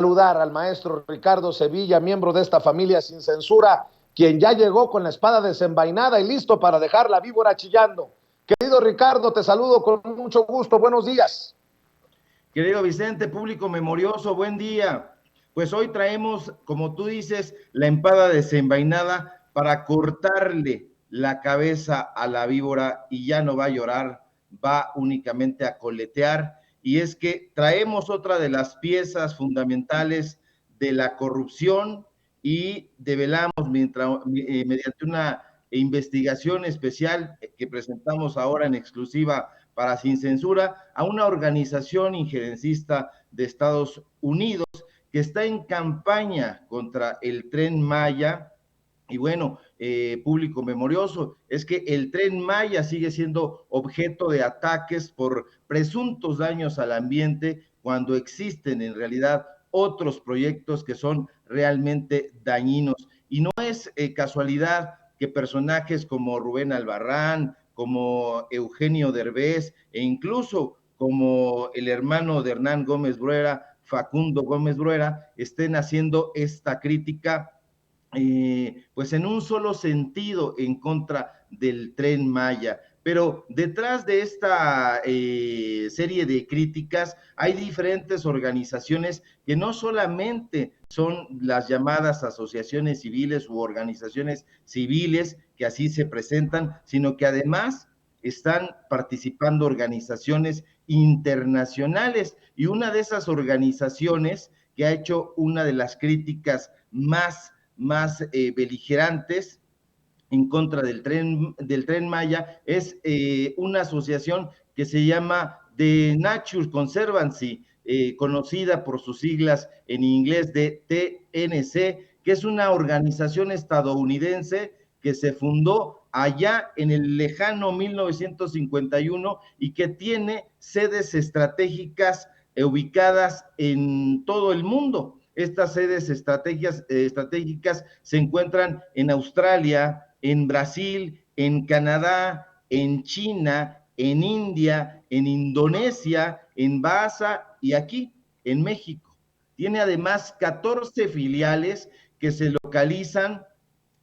saludar al maestro Ricardo Sevilla, miembro de esta familia sin censura, quien ya llegó con la espada desenvainada y listo para dejar la víbora chillando. Querido Ricardo, te saludo con mucho gusto. Buenos días. Querido Vicente, público memorioso, buen día. Pues hoy traemos, como tú dices, la espada desenvainada para cortarle la cabeza a la víbora y ya no va a llorar, va únicamente a coletear. Y es que traemos otra de las piezas fundamentales de la corrupción y develamos mediante una investigación especial que presentamos ahora en exclusiva para Sin Censura a una organización injerencista de Estados Unidos que está en campaña contra el Tren Maya. Y bueno, público memorioso, es que el Tren Maya sigue siendo objeto de ataques por presuntos daños al ambiente cuando existen en realidad otros proyectos que son realmente dañinos. Y no es casualidad que personajes como Rubén Albarrán, como Eugenio Derbez e incluso como el hermano de Hernán Gómez Bruera, Facundo Gómez Bruera, estén haciendo esta crítica pues en un solo sentido en contra del Tren Maya. Pero detrás de esta serie de críticas hay diferentes organizaciones que no solamente son las llamadas asociaciones civiles u organizaciones civiles que así se presentan, sino que además están participando organizaciones internacionales, y una de esas organizaciones que ha hecho una de las críticas más beligerantes en contra del tren Maya es una asociación que se llama The Nature Conservancy, conocida por sus siglas en inglés de TNC, que es una organización estadounidense que se fundó allá en el lejano 1951 y que tiene sedes estratégicas ubicadas en todo el mundo. Estas sedes estratégicas se encuentran en Australia, en Brasil, en Canadá, en China, en India, en Indonesia, en Baza y aquí, en México. Tiene además 14 filiales que se localizan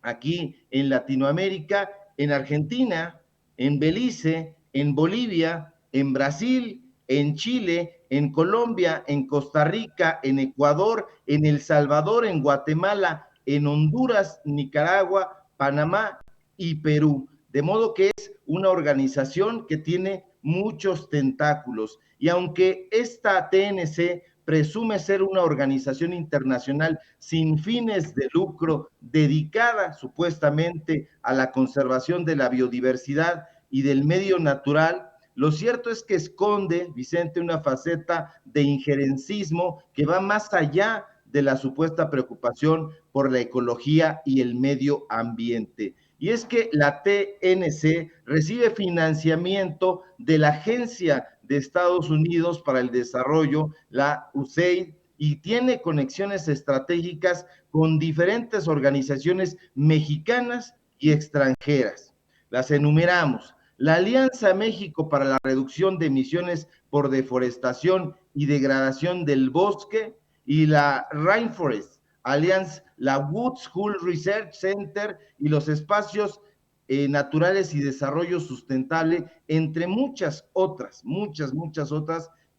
aquí en Latinoamérica, en Argentina, en Belice, en Bolivia, en Brasil, en Chile, en Colombia, en Costa Rica, en Ecuador, en El Salvador, en Guatemala, en Honduras, Nicaragua, Panamá y Perú. De modo que es una organización que tiene muchos tentáculos. Y aunque esta TNC presume ser una organización internacional sin fines de lucro, dedicada supuestamente a la conservación de la biodiversidad y del medio natural, lo cierto es que esconde, Vicente, una faceta de injerencismo que va más allá de la supuesta preocupación por la ecología y el medio ambiente. Y es que la TNC recibe financiamiento de la Agencia de Estados Unidos para el Desarrollo, la USAID, y tiene conexiones estratégicas con diferentes organizaciones mexicanas y extranjeras. Las enumeramos: la Alianza México para la Reducción de Emisiones por Deforestación y Degradación del Bosque, y la Rainforest Alliance, la Woods School Research Center y los espacios naturales y desarrollo sustentable, entre muchas otras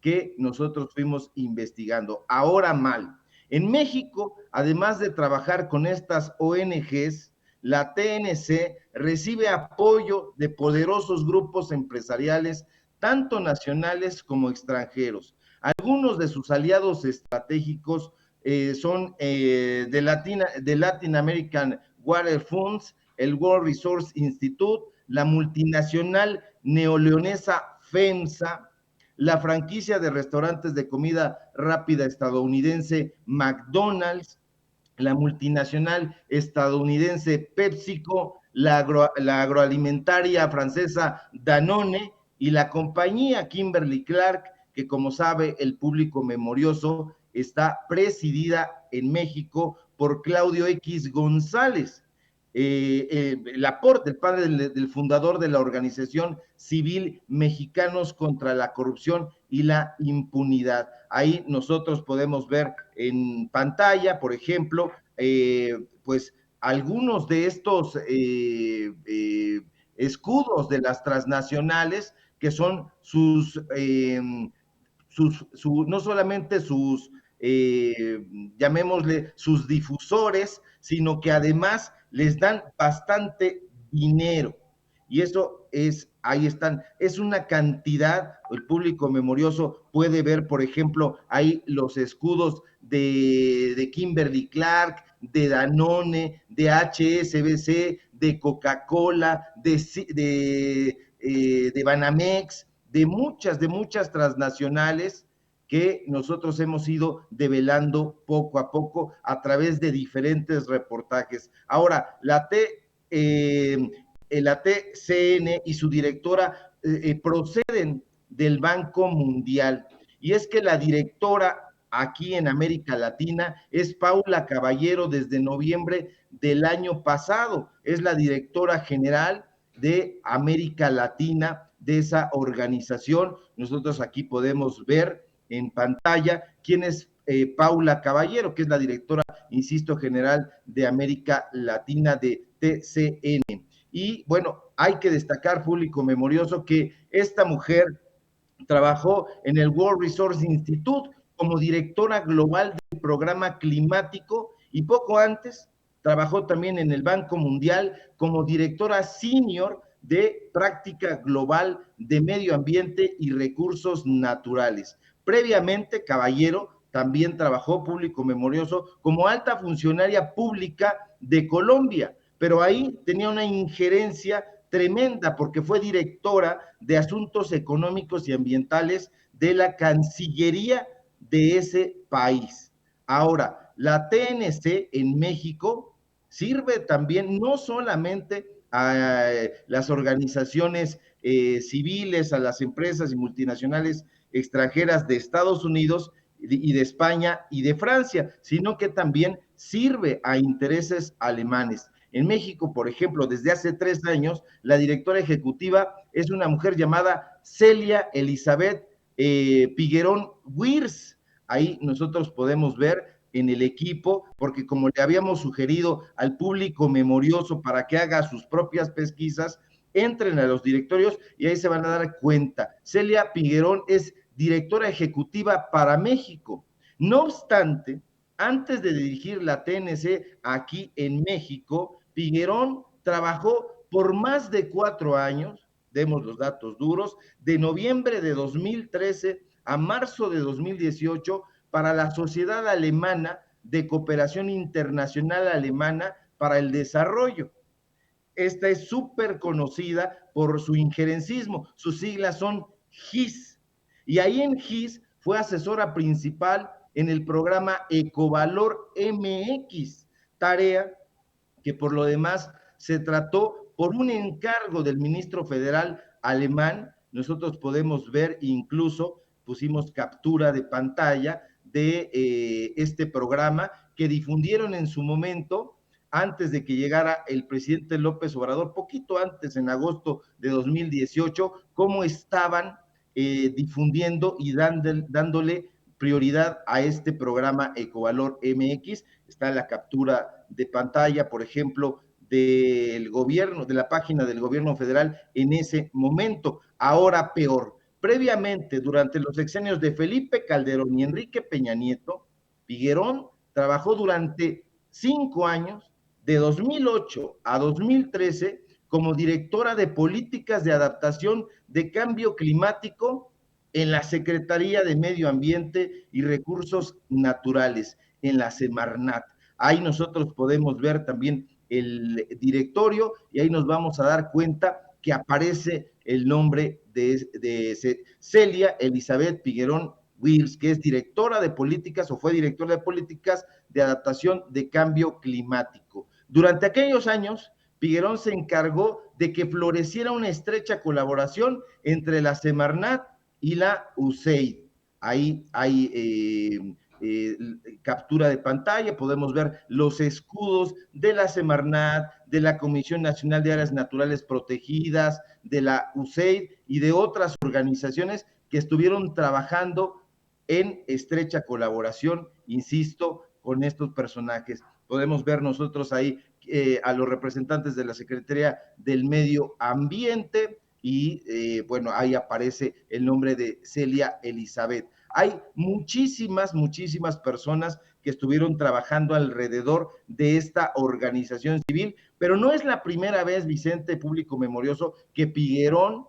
que nosotros fuimos investigando. Ahora mal. En México, además de trabajar con estas ONGs, la TNC recibe apoyo de poderosos grupos empresariales, tanto nacionales como extranjeros. Algunos de sus aliados estratégicos son de Latin American Water Funds, el World Resource Institute, la multinacional neoleonesa FEMSA, la franquicia de restaurantes de comida rápida estadounidense McDonald's, la multinacional estadounidense PepsiCo, la agroalimentaria francesa Danone y la compañía Kimberly Clark, que como sabe el público memorioso, está presidida en México por Claudio X González. Laporte, el padre del fundador de la Organización Civil Mexicanos contra la Corrupción y la Impunidad. Ahí nosotros podemos ver en pantalla, por ejemplo, pues algunos de estos escudos de las transnacionales, que son no solamente sus, llamémosle, sus difusores, sino que además les dan bastante dinero. Y eso es, ahí están, es una cantidad, el público memorioso puede ver, por ejemplo, ahí los escudos de Kimberly Clark, de Danone, de HSBC, de Coca-Cola, de Banamex, de muchas transnacionales que nosotros hemos ido develando poco a poco a través de diferentes reportajes. Ahora, la TCN y su directora proceden del Banco Mundial, y es que la directora aquí en América Latina es Paula Caballero desde noviembre del año pasado, es la directora general de América Latina de esa organización. Nosotros aquí podemos ver en pantalla quién es Paula Caballero, que es la directora, insisto, general de América Latina de TCN. Y bueno, hay que destacar, público memorioso, que esta mujer trabajó en el World Resource Institute como directora global del programa climático, y poco antes trabajó también en el Banco Mundial como directora senior de práctica global de medio ambiente y recursos naturales. Previamente, Caballero también trabajó, público memorioso, como alta funcionaria pública de Colombia, pero ahí tenía una injerencia tremenda porque fue directora de Asuntos Económicos y Ambientales de la Cancillería de ese país. Ahora, la TNC en México sirve también no solamente a las organizaciones civiles, a las empresas y multinacionales extranjeras de Estados Unidos y de España y de Francia, sino que también sirve a intereses alemanes. En México, por ejemplo, desde hace 3 años, la directora ejecutiva es una mujer llamada Celia Elizabeth Piguerón Wirs. Ahí nosotros podemos ver en el equipo, porque como le habíamos sugerido al público memorioso para que haga sus propias pesquisas, entren a los directorios y ahí se van a dar cuenta. Celia Piguerón es directora ejecutiva para México. No obstante, antes de dirigir la TNC aquí en México, Piguerón trabajó por más de 4 años, demos los datos duros, de noviembre de 2013 a marzo de 2018 para la Sociedad Alemana de Cooperación Internacional Alemana para el Desarrollo. Esta es súper conocida por su injerencismo, sus siglas son GIS, y ahí en GIS fue asesora principal en el programa Ecovalor MX, tarea que por lo demás se trató por un encargo del ministro federal alemán. Nosotros podemos ver, incluso pusimos captura de pantalla de este programa que difundieron en su momento antes de que llegara el presidente López Obrador, poquito antes, en agosto de 2018, cómo estaban difundiendo y dándole prioridad a este programa Ecovalor MX. Está la captura de pantalla, por ejemplo, del gobierno, de la página del gobierno federal en ese momento. Ahora peor. Previamente, durante los sexenios de Felipe Calderón y Enrique Peña Nieto, Piguerón trabajó durante 5 años, de 2008 a 2013, como directora de políticas de adaptación de cambio climático en la Secretaría de Medio Ambiente y Recursos Naturales, en la Semarnat. Ahí nosotros podemos ver también el directorio y ahí nos vamos a dar cuenta que aparece el nombre de Celia Elizabeth Piguerón Wirs, que es directora de políticas o fue directora de políticas de adaptación de cambio climático. Durante aquellos años, Piguerón se encargó de que floreciera una estrecha colaboración entre la Semarnat y la USAID. Ahí hay captura de pantalla, podemos ver los escudos de la Semarnat, de la Comisión Nacional de Áreas Naturales Protegidas, de la USAID y de otras organizaciones que estuvieron trabajando en estrecha colaboración, insisto, con estos personajes. Podemos ver nosotros ahí a los representantes de la Secretaría del Medio Ambiente y bueno, ahí aparece el nombre de Celia Elizabeth. Hay muchísimas personas que estuvieron trabajando alrededor de esta organización civil, pero no es la primera vez, Vicente, público memorioso, que Figuerón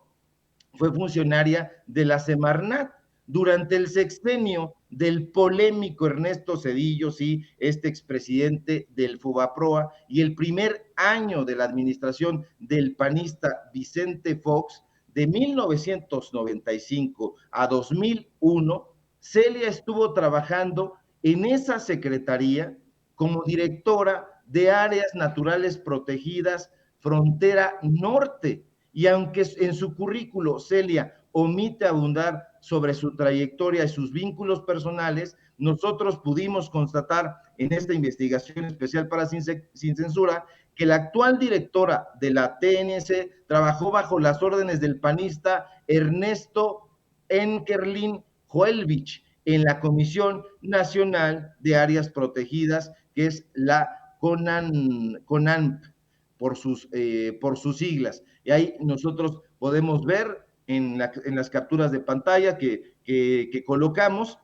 fue funcionaria de la Semarnat. Durante el sexenio del polémico Ernesto Zedillo, sí, este expresidente del Fobaproa, y el primer año de la administración del panista Vicente Fox, de 1995 a 2001, Celia estuvo trabajando en esa secretaría como directora de áreas naturales protegidas Frontera Norte. Y aunque en su currículo Celia omite abundar sobre su trayectoria y sus vínculos personales, nosotros pudimos constatar en esta investigación especial para Sin Censura que la actual directora de la TNC trabajó bajo las órdenes del panista Ernesto Enkerlin Joelvich en la Comisión Nacional de Áreas Protegidas, que es la CONANP, por sus siglas. Y ahí nosotros podemos ver en las capturas de pantalla que colocamos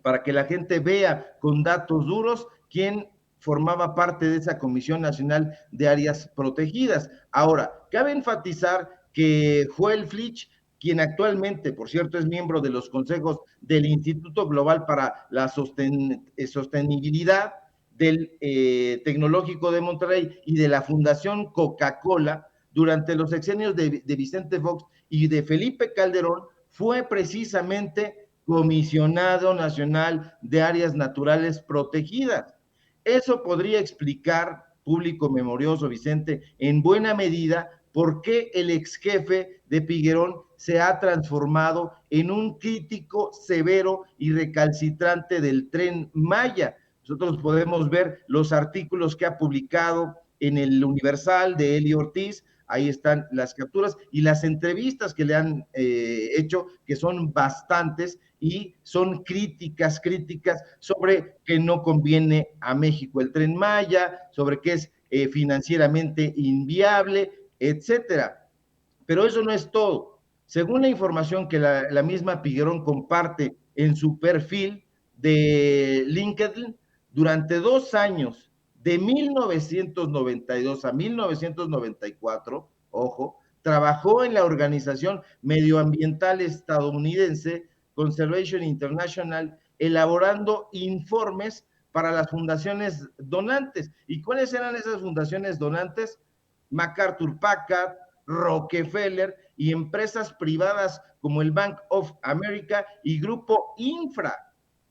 para que la gente vea con datos duros quién formaba parte de esa Comisión Nacional de Áreas Protegidas. Ahora, cabe enfatizar que Joel Flich, quien actualmente, por cierto, es miembro de los consejos del Instituto Global para la Sostenibilidad, del Tecnológico de Monterrey y de la Fundación Coca-Cola, durante los sexenios de Vicente Fox y de Felipe Calderón, fue precisamente Comisionado Nacional de Áreas Naturales Protegidas. Eso podría explicar, público memorioso, Vicente, en buena medida por qué el ex jefe de Figuerón se ha transformado en un crítico severo y recalcitrante del Tren Maya. Nosotros podemos ver los artículos que ha publicado en el Universal de Eli Ortiz, ahí están las capturas y las entrevistas que le han hecho, que son bastantes y son críticas sobre que no conviene a México el Tren Maya, sobre que es financieramente inviable, etcétera. Pero eso no es todo. Según la información que la misma Figuerón comparte en su perfil de LinkedIn, durante 2 años, de 1992 a 1994, ojo, trabajó en la organización medioambiental estadounidense Conservation International, elaborando informes para las fundaciones donantes. ¿Y cuáles eran esas fundaciones donantes? MacArthur Packard, Rockefeller y empresas privadas como el Bank of America y Grupo Infra.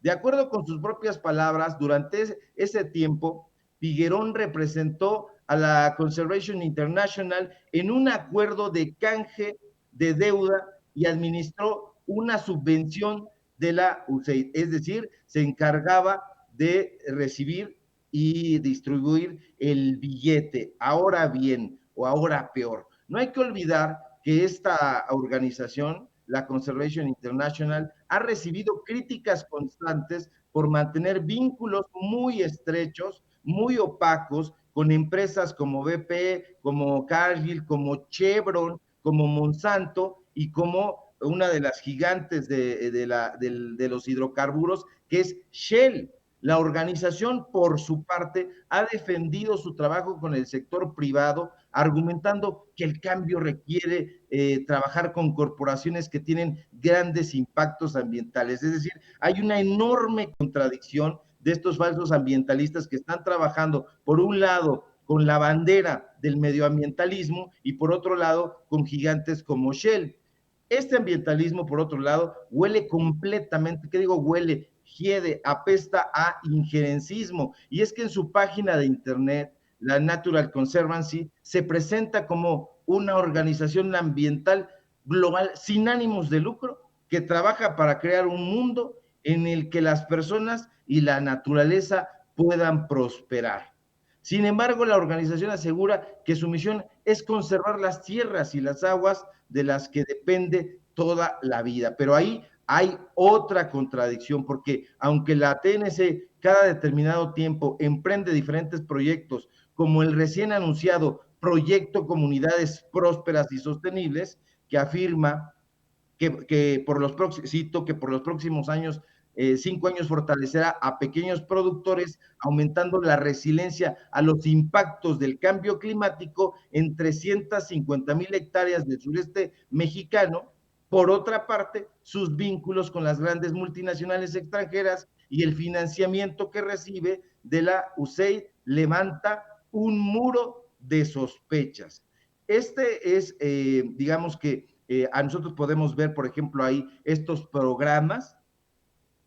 De acuerdo con sus propias palabras, durante ese tiempo, Figuerón representó a la Conservation International en un acuerdo de canje de deuda y administró una subvención de la USAID, es decir, se encargaba de recibir y distribuir el billete. Ahora bien, o ahora peor, no hay que olvidar que esta organización, la Conservation International, ha recibido críticas constantes por mantener vínculos muy estrechos, muy opacos, con empresas como BP, como Cargill, como Chevron, como Monsanto y como una de las gigantes de los hidrocarburos, que es Shell. La organización, por su parte, ha defendido su trabajo con el sector privado, argumentando que el cambio requiere trabajar con corporaciones que tienen grandes impactos ambientales. Es decir, hay una enorme contradicción de estos falsos ambientalistas que están trabajando, por un lado, con la bandera del medioambientalismo y por otro lado, con gigantes como Shell. Este ambientalismo, por otro lado, huele completamente, ¿qué digo huele? Hiede, apesta a injerencismo. Y es que en su página de internet, la Natural Conservancy se presenta como una organización ambiental global sin ánimos de lucro que trabaja para crear un mundo en el que las personas y la naturaleza puedan prosperar. Sin embargo, la organización asegura que su misión es conservar las tierras y las aguas de las que depende toda la vida. Pero ahí hay otra contradicción, porque aunque la TNC cada determinado tiempo emprende diferentes proyectos, como el recién anunciado Proyecto Comunidades Prósperas y Sostenibles, que afirma que por los próximos años, 5 años, fortalecerá a pequeños productores, aumentando la resiliencia a los impactos del cambio climático en 350,000 hectáreas del sureste mexicano. Por otra parte, sus vínculos con las grandes multinacionales extranjeras y el financiamiento que recibe de la USAID levanta un muro de sospechas. Este es, digamos que a nosotros podemos ver, por ejemplo, ahí estos programas,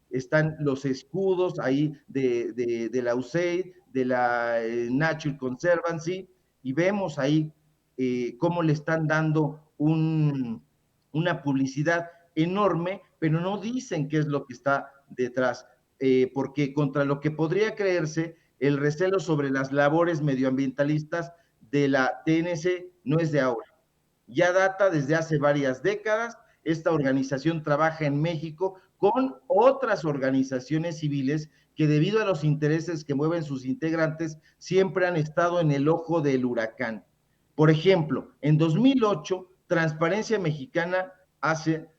están los escudos ahí de la USAID, de la Nature Conservancy, y vemos ahí cómo le están dando una publicidad enorme, pero no dicen qué es lo que está detrás, porque contra lo que podría creerse, el recelo sobre las labores medioambientalistas de la TNC no es de ahora, ya data desde hace varias décadas. Esta organización trabaja en México con otras organizaciones civiles que, debido a los intereses que mueven sus integrantes, siempre han estado en el ojo del huracán. Por ejemplo, en 2008, Transparencia Mexicana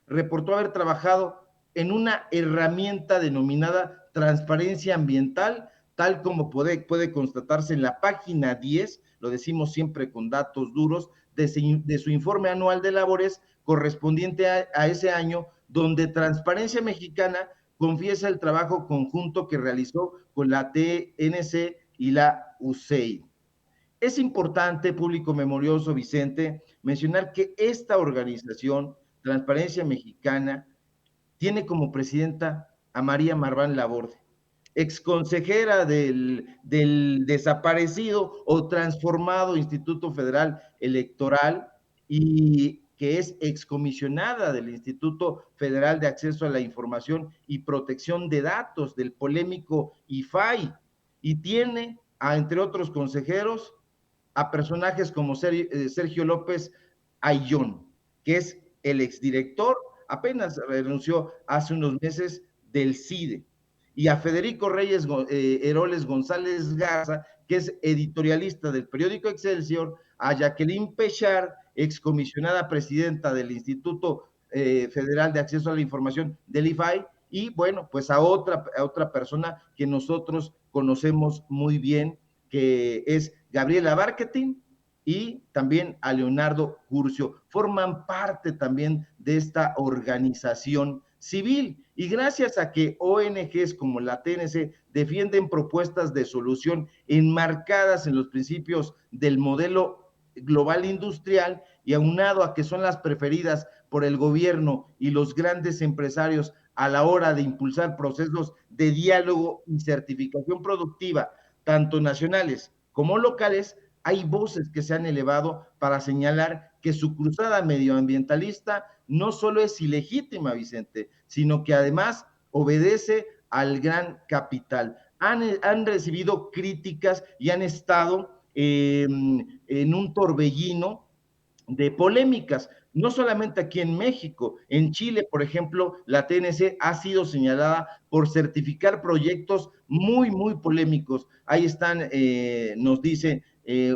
reportó haber trabajado en una herramienta denominada transparencia ambiental, tal como puede constatarse en la página 10, lo decimos siempre con datos duros, de su informe anual de labores correspondiente a ese año, donde Transparencia Mexicana confiesa el trabajo conjunto que realizó con la TNC y la USAID. Es importante, público memorioso, Vicente, mencionar que esta organización, Transparencia Mexicana, tiene como presidenta a María Marván Laborde, exconsejera del desaparecido o transformado Instituto Federal Electoral, y que es excomisionada del Instituto Federal de Acceso a la Información y Protección de Datos, del polémico IFAI, y tiene, entre otros consejeros, a personajes como Sergio López Ayllón, que es el exdirector, apenas renunció hace unos meses, del CIDE, y a Federico Reyes Heroles González Garza, que es editorialista del periódico Excelsior, a Jacqueline Pechard, excomisionada presidenta del Instituto Federal de Acceso a la Información del IFAI, y bueno, pues a otra persona que nosotros conocemos muy bien, que es Gabriela Barquetín, y también a Leonardo Curcio. Forman parte también de esta organización civil, y gracias a que ONGs como la TNC defienden propuestas de solución enmarcadas en los principios del modelo global industrial, y aunado a que son las preferidas por el gobierno y los grandes empresarios a la hora de impulsar procesos de diálogo y certificación productiva, tanto nacionales como locales, hay voces que se han elevado para señalar que su cruzada medioambientalista no solo es ilegítima, Vicente, sino que además obedece al gran capital. Han recibido críticas y han estado en un torbellino de polémicas, no solamente aquí en México. En Chile, por ejemplo, la TNC ha sido señalada por certificar proyectos muy, muy polémicos. Ahí están, nos dice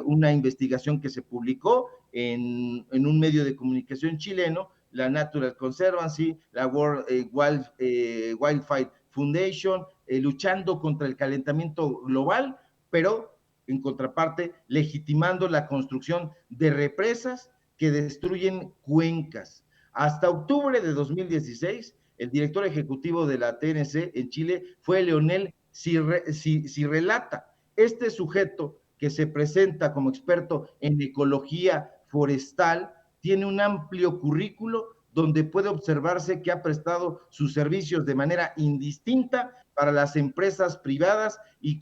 una investigación que se publicó en un medio de comunicación chileno, la Natural Conservancy, la World Wildlife Foundation, luchando contra el calentamiento global, pero en contraparte, legitimando la construcción de represas que destruyen cuencas. Hasta octubre de 2016, el director ejecutivo de la TNC en Chile fue Leonel Cirrelata. Este sujeto, que se presenta como experto en ecología forestal, tiene un amplio currículo donde puede observarse que ha prestado sus servicios de manera indistinta para las empresas privadas y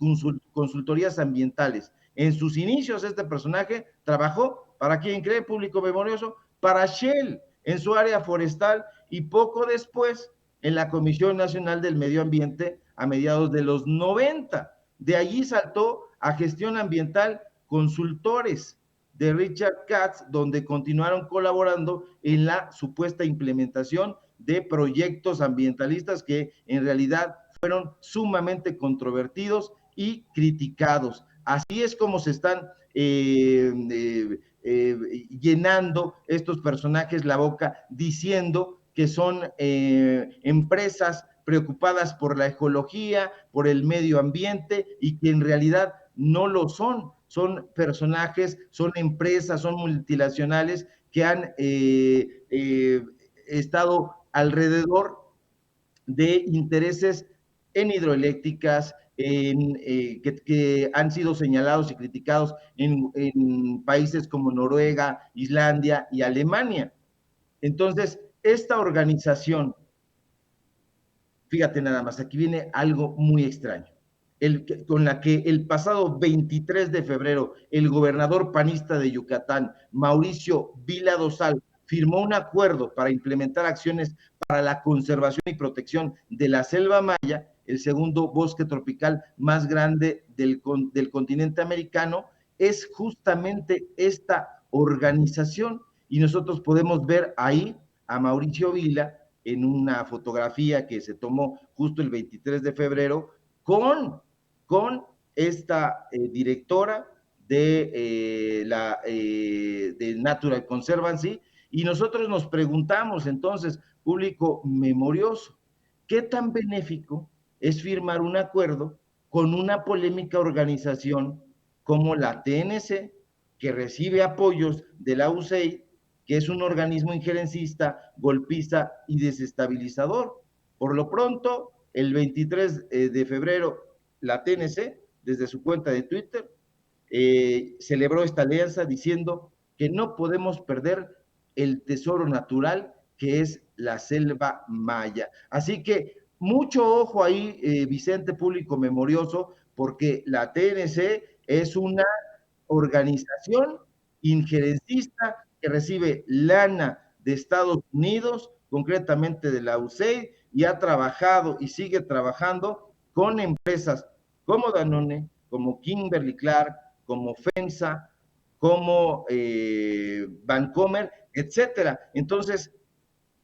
consultorías ambientales. En sus inicios, este personaje trabajó, ¿para quien cree, público memorioso? Para Shell, en su área forestal, y poco después en la Comisión Nacional del Medio Ambiente a mediados de los 90. De allí saltó a Gestión Ambiental Consultores de Richard Katz, donde continuaron colaborando en la supuesta implementación de proyectos ambientalistas que en realidad fueron sumamente controvertidos y criticados. Así es como se están llenando estos personajes la boca diciendo que son empresas preocupadas por la ecología, por el medio ambiente, y que en realidad no lo son. Son personajes, son empresas, son multinacionales que han estado alrededor de intereses en hidroeléctricas, que han sido señalados y criticados en países como Noruega, Islandia y Alemania. Entonces, esta organización, fíjate nada más, aquí viene algo muy extraño, con la que el pasado 23 de febrero el gobernador panista de Yucatán, Mauricio Vila Dosal, firmó un acuerdo para implementar acciones para la conservación y protección de la selva maya, el segundo bosque tropical más grande del continente americano. Es justamente esta organización, y nosotros podemos ver ahí a Mauricio Vila en una fotografía que se tomó justo el 23 de febrero con esta directora de Natural Conservancy, y nosotros nos preguntamos entonces, público memorioso, ¿qué tan benéfico es firmar un acuerdo con una polémica organización como la TNC, que recibe apoyos de la USAID, que es un organismo injerencista, golpista y desestabilizador? Por lo pronto, el 23 de febrero, la TNC, desde su cuenta de Twitter, celebró esta alianza diciendo que no podemos perder el tesoro natural que es la selva maya. Así que mucho ojo ahí, Vicente, público memorioso, porque la TNC es una organización injerencista que recibe lana de Estados Unidos, concretamente de la USAID, y ha trabajado y sigue trabajando con empresas como Danone, como Kimberly Clark, como FEMSA, como Vancomer, etcétera. Entonces,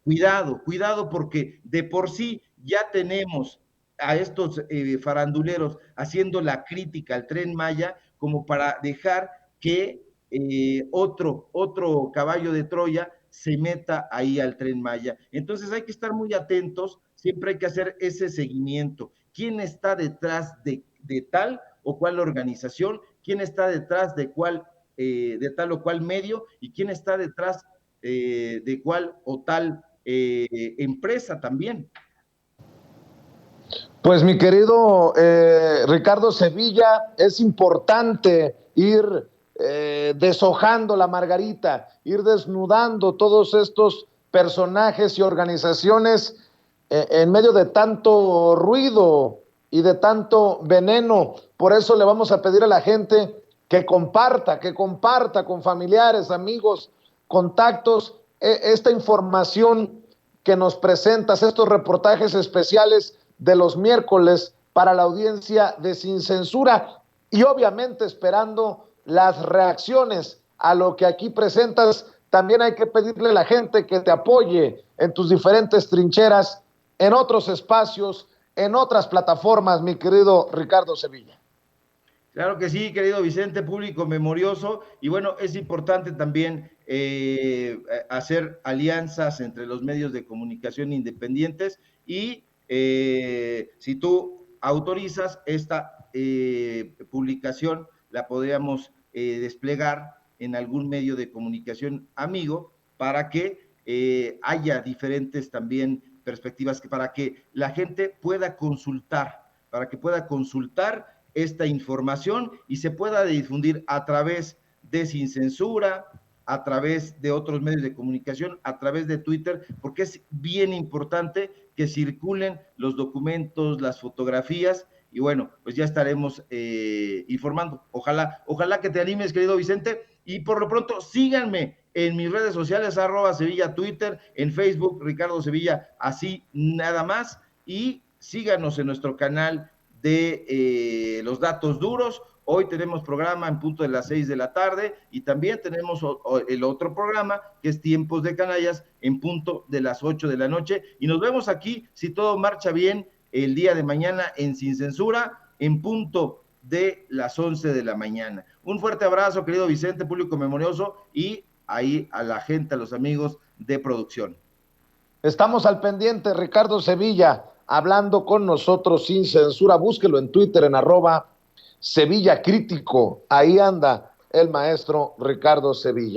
cuidado, cuidado, porque de por sí ya tenemos a estos faranduleros haciendo la crítica al Tren Maya como para dejar que otro caballo de Troya se meta ahí al Tren Maya. Entonces hay que estar muy atentos, siempre hay que hacer ese seguimiento. ¿Quién está detrás de tal o cual organización? ¿Quién está detrás de tal o cual medio? ¿Y quién está detrás de cual o tal empresa también? Pues mi querido Ricardo Sevilla, es importante ir deshojando la margarita, ir desnudando todos estos personajes y organizaciones en medio de tanto ruido y de tanto veneno. Por eso le vamos a pedir a la gente que comparta con familiares, amigos, contactos, esta información que nos presentas, estos reportajes especiales de los miércoles para la audiencia de Sin Censura, y obviamente esperando las reacciones a lo que aquí presentas. También hay que pedirle a la gente que te apoye en tus diferentes trincheras, en otros espacios, en otras plataformas, mi querido Ricardo Sevilla. Claro que sí, querido Vicente, público memorioso, y bueno, es importante también hacer alianzas entre los medios de comunicación independientes, y si tú autorizas esta publicación, la podríamos desplegar en algún medio de comunicación amigo para que haya diferentes también perspectivas, para que la gente pueda consultar, esta información y se pueda difundir a través de Sin Censura, a través de otros medios de comunicación, a través de Twitter, porque es bien importante que circulen los documentos, las fotografías, y bueno, pues ya estaremos informando. Ojalá que te animes, querido Vicente, y por lo pronto síganme en mis redes sociales, @Sevilla Twitter, en Facebook, Ricardo Sevilla, así nada más, y síganos en nuestro canal de Los Datos Duros. Hoy tenemos programa en punto de las 6 de la tarde y también tenemos el otro programa que es Tiempos de Canallas en punto de las 8 de la noche. Y nos vemos aquí, si todo marcha bien, el día de mañana en Sin Censura en punto de las 11 de la mañana. Un fuerte abrazo, querido Vicente, público memorioso, y ahí a la gente, a los amigos de producción. Estamos al pendiente, Ricardo Sevilla, hablando con nosotros sin censura. Búsquelo en Twitter en @Sevilla Crítico. Ahí anda el maestro Ricardo Sevilla.